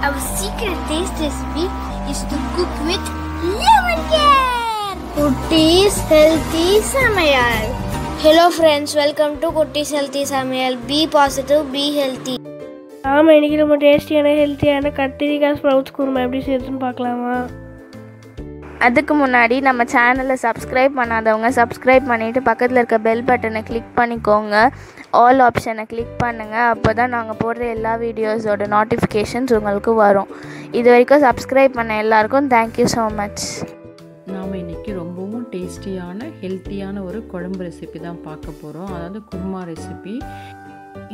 Our secret taste recipe is to cook with lemon care. Kutti's Healthy Samayal. Hello friends, welcome to Kutti's Healthy Samayal. Be positive, be healthy. ஆமாம், இன்றைக்கி ரொம்ப டேஸ்டியான ஹெல்த்தியான கத்திரிக்காய் sprouts kurma எப்படி செய்யுதுன்னு பார்க்கலாமா? அதுக்கு முன்னாடி நம்ம சேனலை சப்ஸ்கிரைப் பண்ணாதவங்க சப்ஸ்கிரைப் பண்ணிவிட்டு பக்கத்தில் இருக்க பெல் பட்டனை கிளிக் பண்ணிக்கோங்க. ஆல் ஆப்ஷனை கிளிக் பண்ணுங்கள். அப்போ தான் நாங்கள் போடுற எல்லா வீடியோஸோட நோட்டிஃபிகேஷன்ஸ் உங்களுக்கு வரும். இது வரைக்கும் சப்ஸ்கிரைப் பண்ண எல்லாருக்கும் தேங்க்யூ ஸோ மச். நாம் இன்றைக்கி ரொம்பவும் டேஸ்டியான ஹெல்த்தியான ஒரு குழம்பு ரெசிபி தான் பார்க்க போகிறோம். அதாவது குருமா ரெசிபி.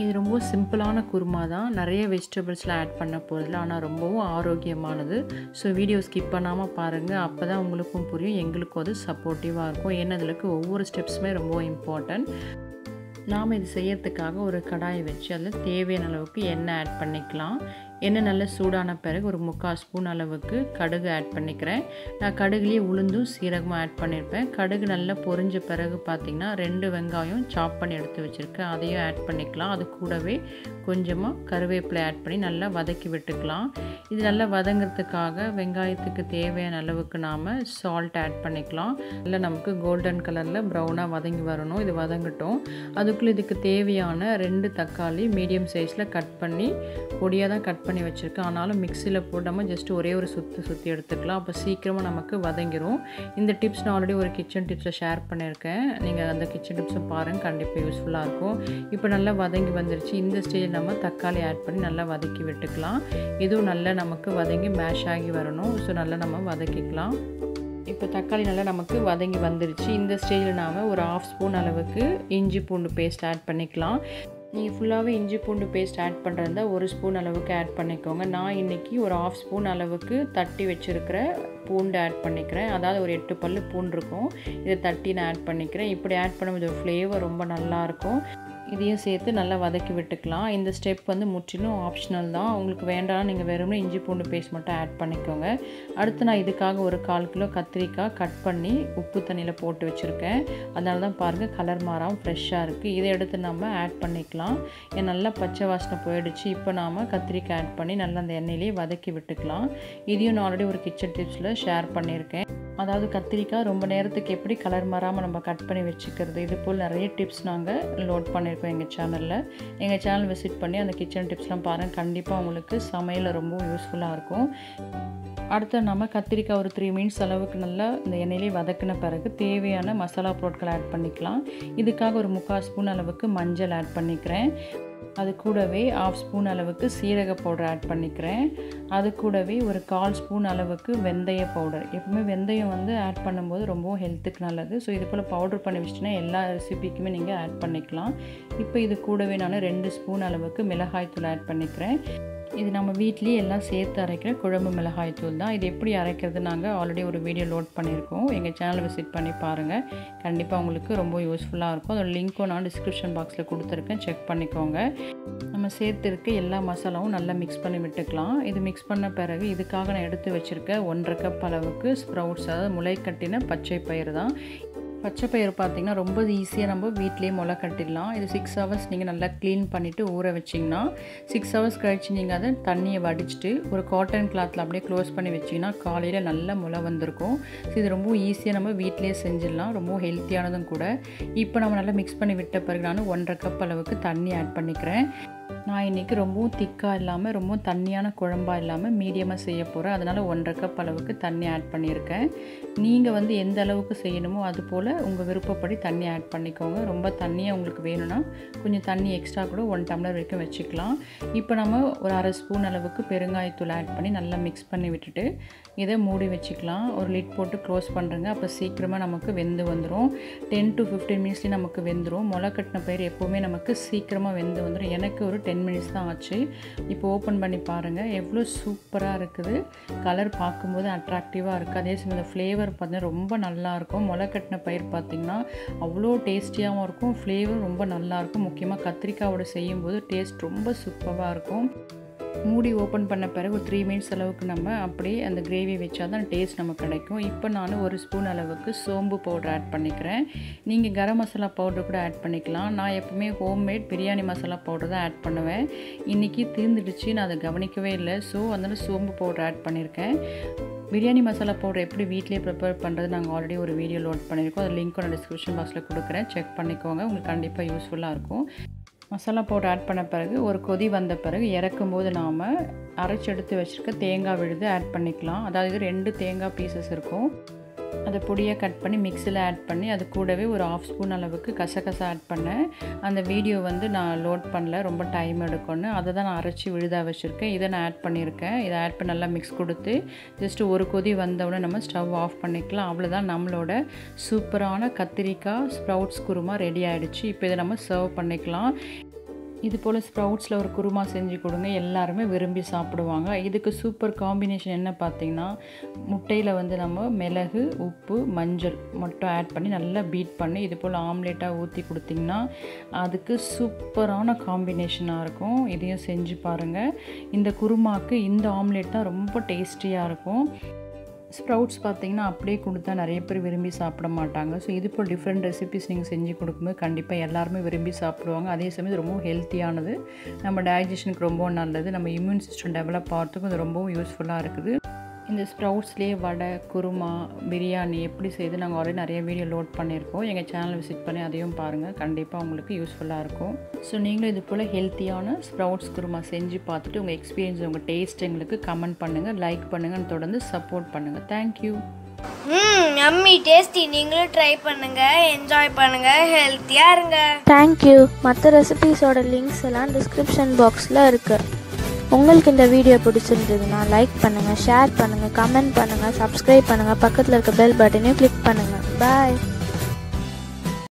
இது ரொம்ப சிம்பிளான குருமா தான், நிறைய வெஜிடபிள்ஸ்லாம் ஆட் பண்ண போகிறதில்ல, ஆனால் ரொம்பவும் ஆரோக்கியமானது. ஸோ வீடியோ ஸ்கிப் பண்ணாமல் பாருங்கள், அப்போ தான் உங்களுக்கும் புரியும், எங்களுக்கும் அது சப்போர்ட்டிவாக இருக்கும். ஏன்னா அதுக்கு ஒவ்வொரு ஸ்டெப்ஸுமே ரொம்ப இம்பார்ட்டன்ட். நாம் இது செய்யறதுக்காக ஒரு கடாயை வச்சு அதில் தேவையான அளவுக்கு எண்ணெய் ஆட் பண்ணிக்கலாம். எண்ணெய் நல்லா சூடான பிறகு ஒரு 3/4 ஸ்பூன் அளவுக்கு கடுகு ஆட் பண்ணிக்கிறேன். நான் கடுகுலேயே உளுந்தும் சீரகமும் ஆட் பண்ணியிருப்பேன். கடுகு நல்லா பொரிஞ்ச பிறகு பார்த்திங்கன்னா 2 வெங்காயம் சாப் பண்ணி எடுத்து வச்சுருக்கேன், அதையும் ஆட் பண்ணிக்கலாம். அது கூடவே கொஞ்சமாக கருவேப்பிலை ஆட் பண்ணி நல்லா வதக்கி விட்டுக்கலாம். இது நல்லா வதங்கிறதுக்காக வெங்காயத்துக்கு தேவையான அளவுக்கு நாம் சால்ட் ஆட் பண்ணிக்கலாம். நல்லா நமக்கு கோல்டன் கலரில் ப்ரௌனாக வதங்கி வரணும். இது வதங்கட்டும். அதுக்குள்ளே இதுக்கு தேவையான 2 தக்காளி மீடியம் சைஸில் கட் பண்ணி பொடியாக தான் கட் பண்ணி வச்சுருக்கேன். ஆனாலும் மிக்சியில் போடாமல் ஜஸ்ட் ஒரே ஒரு சுற்றி எடுத்துக்கலாம். அப்போ சீக்கிரமாக நமக்கு வதங்கிடும். இந்த டிப்ஸ் நான் ஆல்ரெடி ஒரு கிச்சன் டிப்ஸில் ஷேர் பண்ணியிருக்கேன். நீங்கள் அந்த கிச்சன் டிப்ஸும் பாருங்கள், கண்டிப்பாக யூஸ்ஃபுல்லாக இருக்கும். இப்போ நல்லா வதங்கி வந்துருச்சு. இந்த ஸ்டேஜில் நம்ம தக்காளி ஆட் பண்ணி நல்லா வதக்கி விட்டுக்கலாம். இதுவும் நல்லா நமக்கு வதங்கி மேஷ் ஆகி வரணும். ஸோ நல்லா நம்ம வதக்கிக்கலாம். இப்போ தக்காளி நல்லா நமக்கு வதங்கி வந்துருச்சு. இந்த ஸ்டேஜில் நாம் ஒரு 1/2 ஸ்பூன் அளவுக்கு இஞ்சி பூண்டு பேஸ்ட் ஆட் பண்ணிக்கலாம். நீங்கள் ஃபுல்லாகவே இஞ்சி பூண்டு பேஸ்ட் ஆட் பண்ணுறதா 1 ஸ்பூன் அளவுக்கு ஆட் பண்ணிக்கோங்க. நான் இன்றைக்கி ஒரு 1/2 ஸ்பூன் அளவுக்கு தட்டி வச்சுருக்கிற பூண்டு ஆட் பண்ணிக்கிறேன். அதாவது ஒரு 8 பல்லு பூண்டு இருக்கும், இதை தட்டி நான் ஆட் பண்ணிக்கிறேன். இப்படி ஆட் பண்ணும்போது ஒரு ஃப்ளேவர் ரொம்ப நல்லாயிருக்கும். இதையும் சேர்த்து நல்லா வதக்கி விட்டுக்கலாம். இந்த ஸ்டெப் வந்து முற்றிலும் ஆப்ஷனல் தான். உங்களுக்கு வேண்டாம் நீங்கள் வெறுமனே இஞ்சி பூண்டு பேஸ்ட் மட்டும் ஆட் பண்ணிக்கோங்க. அடுத்து நான் இதுக்காக ஒரு 1/4 கிலோ கத்திரிக்காய் கட் பண்ணி உப்பு தண்ணியில் போட்டு வச்சுருக்கேன். அதனால தான் பாருங்கள் கலர் மாறாமல் ஃப்ரெஷ்ஷாக இருக்குது. இதை எடுத்து நம்ம ஆட் பண்ணிக்கலாம். நல்லா பச்சை வாசனை போயிடுச்சு. இப்போ நாம் கத்திரிக்காய் ஆட் பண்ணி நல்லா அந்த எண்ணெயிலேயே வதக்கி விட்டுக்கலாம். இதையும் நான் ஆல்ரெடி ஒரு கிச்சன் டிப்ஸில் ஷேர் பண்ணியிருக்கேன். அதாவது கத்திரிக்காய் ரொம்ப நேரத்துக்கு எப்படி கலர் மாறாமல் நம்ம கட் பண்ணி வச்சுக்கிறது, இது போல் நிறைய டிப்ஸ் நாங்கள் லோட் பண்ணியிருக்கோம் எங்கள் சேனலில். எங்கள் சேனல் விசிட் பண்ணி அந்த கிச்சன் டிப்ஸ்லாம் பாருங்கள், கண்டிப்பாக உங்களுக்கு சமையலில் ரொம்ப யூஸ்ஃபுல்லாக இருக்கும். அடுத்து நம்ம கத்திரிக்காய் ஒரு 3 மினிட்ஸ் அளவுக்கு நல்லா இந்த எண்ணெயிலே வதக்கின பிறகு தேவையான மசாலா பொருட்களை ஆட் பண்ணிக்கலாம். இதுக்காக ஒரு 3/4 ஸ்பூன் அளவுக்கு மஞ்சள் ஆட் பண்ணிக்கிறேன். அது கூடவே 1/2 ஸ்பூன் அளவுக்கு சீரக பவுடர் ஆட் பண்ணிக்கிறேன். அது கூடவே ஒரு 1/4 ஸ்பூன் அளவுக்கு வெந்தய பவுடர். எப்பவுமே வெந்தயம் வந்து ஆட் பண்ணும்போது ரொம்பவும் ஹெல்த்துக்கு நல்லது. ஸோ இது போல் பவுடர் பண்ணி வச்சுட்டிங்கன்னா எல்லா ரெசிபிக்குமே நீங்கள் ஆட் பண்ணிக்கலாம். இப்போ இது கூடவே நான் 2 ஸ்பூன் அளவுக்கு மிளகாய் தூள் ஆட் பண்ணிக்கிறேன். இது நம்ம வீட்லேயே எல்லாம் சேர்த்து அரைக்கிற குழம்பு மிளகாய் தூள் தான். இது எப்படி அரைக்கிறது நாங்கள் ஆல்ரெடி ஒரு வீடியோ லோட் பண்ணியிருக்கோம். எங்கள் சேனலை விசிட் பண்ணி பாருங்கள், கண்டிப்பாக உங்களுக்கு ரொம்ப யூஸ்ஃபுல்லாக இருக்கும். அதோட லிங்க்கும் நான் டிஸ்கிரிப்ஷன் பாக்ஸில் கொடுத்துருக்கேன், செக் பண்ணிக்கோங்க. நம்ம சேர்த்துருக்க எல்லா மசாலாவும் நல்லா மிக்ஸ் பண்ணி விட்டுக்கலாம். இது மிக்ஸ் பண்ண பிறகு இதுக்காக நான் எடுத்து வச்சுருக்க 1/2 கப் அளவுக்கு ஸ்ப்ரவுட்ஸ், அதாவது முளை கட்டின பச்சை பயிறு தான். பச்சை பயிறு பார்த்திங்கன்னா ரொம்ப ஈஸியாக நம்ம வீட்டிலேயே முளை கட்டிடலாம். இது 6 ஹவர்ஸ் நீங்கள் நல்லா க்ளீன் பண்ணிவிட்டு ஊற வச்சிங்கன்னா 6 ஹவர்ஸ் கழித்து நீங்கள் அதை தண்ணியை வடிச்சிட்டு ஒரு காட்டன் கிளாத்தில் அப்படியே க்ளோஸ் பண்ணி வச்சிங்கன்னா காலையில் நல்ல முளை வந்திருக்கும். ஸோ இது ரொம்ப ஈஸியாக நம்ம வீட்டிலேயே செஞ்சிடலாம், ரொம்ப ஹெல்த்தியானதும் கூட. இப்போ நம்ம நல்லா மிக்ஸ் பண்ணி விட்ட பிறகு நான் 1/2 கப் அளவுக்கு தண்ணி ஆட் பண்ணிக்கிறேன். நான் இன்றைக்கி ரொம்பவும் திக்காக இல்லாமல் ரொம்பவும் தண்ணியான குழம்பாக இல்லாமல் மீடியமாக செய்ய போகிறேன். அதனால் 1/2 கப் அளவுக்கு தண்ணி ஆட் பண்ணியிருக்கேன். நீங்கள் வந்து எந்த அளவுக்கு செய்யணுமோ அது போல் உங்கள் விருப்பப்படி தண்ணி ஆட் பண்ணிக்கோங்க. ரொம்ப தண்ணியாக உங்களுக்கு வேணும்னா கொஞ்சம் தண்ணி எக்ஸ்ட்ரா கூட 1 டம்ளர் வரைக்கும் வச்சுக்கலாம். இப்போ நம்ம ஒரு 1/2 ஸ்பூன் அளவுக்கு பெருங்காயத்தூள் ஆட் பண்ணி நல்லா மிக்ஸ் பண்ணி விட்டுட்டு இதை மூடி வச்சுக்கலாம். ஒரு லிட் போட்டு க்ளோஸ் பண்ணுறேங்க. அப்போ சீக்கிரமாக நமக்கு வெந்து வந்துடும். 10 to 15 மினிட்ஸ்லேயே நமக்கு வெந்துடும். முளை கட்டின பயிர் எப்போவுமே நமக்கு சீக்கிரமாக வெந்து வந்துடும். எனக்கு ஒரு 10 மினிட்ஸ் தான் ஆச்சு. இப்போ ஓப்பன் பண்ணி பாருங்கள், எவ்வளோ சூப்பராக இருக்குது. கலர் பார்க்கும்போது அட்ராக்டிவாக இருக்குது. அதே சமயம் இந்த ஃப்ளேவர் பார்த்தீங்கன்னா ரொம்ப நல்லாயிருக்கும். முளை கட்டின பயிர் பார்த்திங்கன்னா அவ்வளோ டேஸ்டியாகவும் இருக்கும், ஃப்ளேவர் ரொம்ப நல்லாயிருக்கும். முக்கியமாக கத்திரிக்காயோட செய்யும்போது டேஸ்ட் ரொம்ப சூப்பராக இருக்கும். மூடி ஓப்பன் பண்ண பிறகு ஒரு 3 மினிட்ஸ் அளவுக்கு நம்ம அப்படியே அந்த கிரேவி வச்சா தான் டேஸ்ட் நமக்கு கிடைக்கும். இப்போ நான் 1 ஸ்பூன் அளவுக்கு சோம்பு பவுடர் ஆட் பண்ணிக்கிறேன். நீங்கள் கரம் மசாலா பவுடர் கூட ஆட் பண்ணிக்கலாம். நான் எப்பவுமே ஹோம்மேட் பிரியாணி மசாலா பவுடர் தான் ஆட் பண்ணுவேன். இன்றைக்கி தீர்ந்துடுச்சு, நான் அதை கவனிக்கவே இல்லை. ஸோ அதனால் சோம்பு பவுடர் ஆட் பண்ணியிருக்கேன். பிரியாணி மசாலா பவுடர் எப்படி வீட்டிலே ப்ரிப்பேர் பண்ணுறது நாங்கள் ஆல்ரெடி ஒரு வீடியோ லோட் பண்ணியிருக்கோம். அது லிங்க் நான் டிஸ்கிரிப்ஷன் பாக்ஸில் கொடுக்குறேன், செக் பண்ணிக்கோங்க, உங்களுக்கு கண்டிப்பாக யூஸ்ஃபுல்லாக இருக்கும். மசாலா பவுடர் ஆட் பண்ண பிறகு ஒரு கொதி வந்த பிறகு இறக்கும் போது நாம் அரைச்சி எடுத்து வச்சுருக்க தேங்காய் விழுது ஆட் பண்ணிக்கலாம். அதாவது 2 தேங்காய் பீசஸ் இருக்கும், அதை பொடியாக கட் பண்ணி மிக்ஸியில் ஆட் பண்ணி அது கூடவே ஒரு 1/2 ஸ்பூன் அளவுக்கு கசகசா ஆட் பண்ணேன். அந்த வீடியோ நான் லோட் பண்ணல, ரொம்ப டைம் எடுக்கும்னு அதை தான் நான் அரைச்சி விழுதாக வச்சுருக்கேன். இதை நான் ஆட் பண்ணியிருக்கேன். இதை ஆட் பண்ணி நல்லா மிக்ஸ் கொடுத்து ஜஸ்ட்டு ஒரு கொதி வந்தவுடனே நம்ம ஸ்டவ் ஆஃப் பண்ணிக்கலாம். அவ்வளோதான், நம்மளோட சூப்பரான கத்திரிக்காய் ஸ்ப்ரவுட்ஸ் குருமா ரெடி ஆகிடுச்சு. இப்போ இதை நம்ம சர்வ் பண்ணிக்கலாம். இது போல் ஸ்ப்ரவுட்ஸில் ஒரு குருமா செஞ்சு கொடுங்க, எல்லாருமே விரும்பி சாப்பிடுவாங்க. இதுக்கு சூப்பர் காம்பினேஷன் என்ன பார்த்திங்கன்னா, முட்டையில் நம்ம மிளகு, உப்பு, மஞ்சள் மட்டும் ஆட் பண்ணி நல்லா பீட் பண்ணி இது போல் ஆம்லேட்டாக ஊற்றி கொடுத்திங்கன்னா அதுக்கு சூப்பரான காம்பினேஷனாக இருக்கும். இதையும் செஞ்சு பாருங்கள். இந்த குருமாவுக்கு இந்த ஆம்லேட் தான் ரொம்ப டேஸ்டியாக இருக்கும். ஸ்ப்ரவுட்ஸ் பார்த்திங்கன்னா அப்படியே கொடுத்தா நிறைய பேர் விரும்பி சாப்பிட மாட்டாங்க. ஸோ இது போல் டிஃப்ரெண்ட் ரெசிபிஸ் நீங்கள் செஞ்சு கொடுக்கும்போது கண்டிப்பாக எல்லாருமே விரும்பி சாப்பிடுவாங்க. அதே சமயம் ரொம்ப ஹெல்த்தியானது, நம்ம டைஜஷனுக்கு ரொம்ப நல்லது, நம்ம இம்யூன் சிஸ்டம் டெவலப் ஆகிறதுக்கும் இது ரொம்பவும் யூஸ்ஃபுல்லாக இருக்குது. இந்த ஸ்ப்ரவுட்ஸ்லேயே வடை, குருமா, பிரியாணி எப்படி செய்து நாங்கள் ஆல்ரெடி நிறைய வீடியோ லோட் பண்ணியிருக்கோம். எங்கள் சேனலை விசிட் பண்ணி அதையும் பாருங்கள், கண்டிப்பாக உங்களுக்கு யூஸ்ஃபுல்லாக இருக்கும். ஸோ நீங்களும் இது போல் ஹெல்த்தியான ஸ்ப்ரவுட்ஸ் குருமா செஞ்சு பார்த்துட்டு உங்கள் எக்ஸ்பீரியன்ஸ், உங்கள் டேஸ்ட் எங்களுக்கு கமெண்ட் பண்ணுங்கள், லைக் பண்ணுங்கள், தொடர்ந்து சப்போர்ட் பண்ணுங்கள். தேங்க்யூ. Yummy tasty. நீங்களும் ட்ரை பண்ணுங்கள், என்ஜாய் பண்ணுங்கள், ஹெல்த்தியாக இருங்க. தேங்க்யூ. மற்ற ரெசிபீஸோட லிங்க்ஸ் எல்லாம் டிஸ்கிரிப்ஷன் பாக்ஸில் இருக்குது. உங்களுக்கு இந்த வீடியோ பிடிச்சிருந்ததுன்னா லைக் பண்ணுங்கள், ஷேர் பண்ணுங்கள், கமெண்ட் பண்ணுங்கள், சப்ஸ்கிரைப் பண்ணுங்கள், பக்கத்தில் இருக்க பெல் பட்டனையும் கிளிக் பண்ணுங்கள். பாய்.